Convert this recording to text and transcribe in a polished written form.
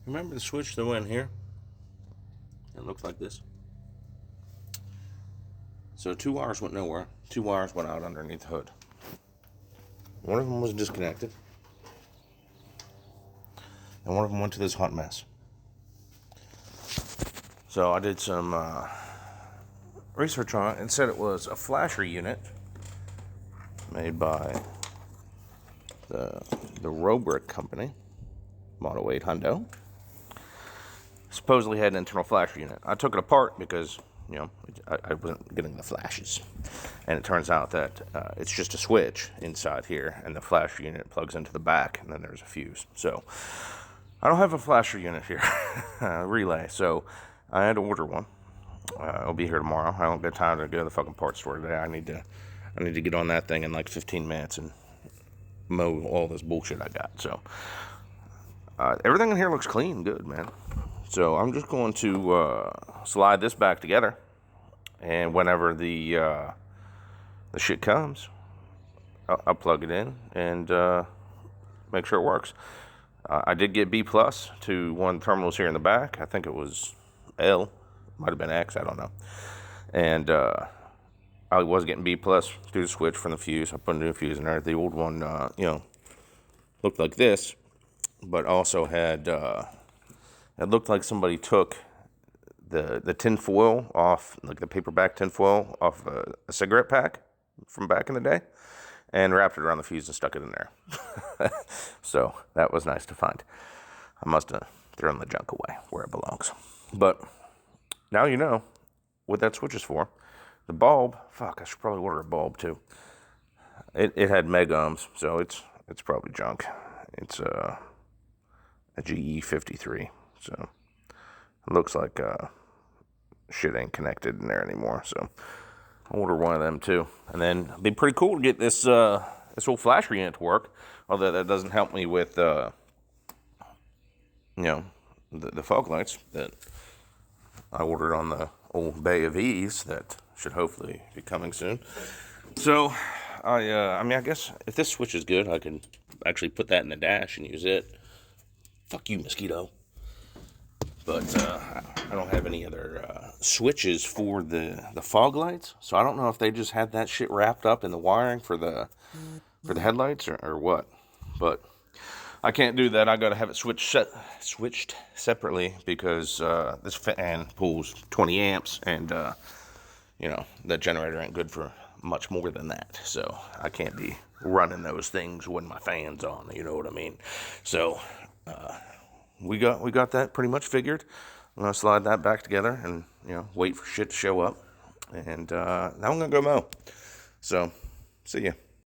Remember the switch that went here? It looks like this. So 2 wires went nowhere. 2 wires went out underneath the hood. One of them was disconnected, and one of them went to this hot mess. So I did some research on it and said it was a flasher unit made by the Robrick company, Model 800. Supposedly had an internal flasher unit. I took it apart because, I wasn't getting the flashes. And it turns out that it's just a switch inside here, and the flasher unit plugs into the back, and then there's a fuse. So I don't have a flasher unit here, relay. So I had to order one. It'll be here tomorrow. I don't get time to go to the fucking parts store today. I need to get on that thing in like 15 minutes and mow all this bullshit I got. So everything in here looks clean, good, man. So I'm just going to slide this back together, and whenever the shit comes, I'll plug it in and make sure it works. I did get B+ to one of the terminals here in the back. I think it was L, might have been X, I don't know. And I was getting B+ through the switch from the fuse. I put a new fuse in there. The old one, looked like this, but also had, it looked like somebody took the tin foil off, like the paperback tin foil off a cigarette pack from back in the day, and wrapped it around the fuse and stuck it in there. So that was nice to find. I must have thrown the junk away where it belongs. But now you know what that switch is for. The bulb, fuck, I should probably order a bulb too. It had meg ohms, so it's probably junk. It's a GE53, so it looks like shit ain't connected in there anymore. So I'll order one of them too, and then it'd be pretty cool to get this old flasher unit to work. Although that doesn't help me with the fog lights that I ordered on the old Bay of Ease that should hopefully be coming soon. So I guess if this switch is good, I can actually put that in the dash and use it. Fuck you, mosquito. But I don't have any other switches for the fog lights, so I don't know if they just had that shit wrapped up in the wiring for the headlights or what. But I can't do that. I got to have it switched separately because this fan pulls 20 amps, and that generator ain't good for much more than that. So I can't be running those things when my fan's on. You know what I mean? So we got that pretty much figured. I'm gonna slide that back together and wait for shit to show up, and now I'm gonna go mow. So see ya.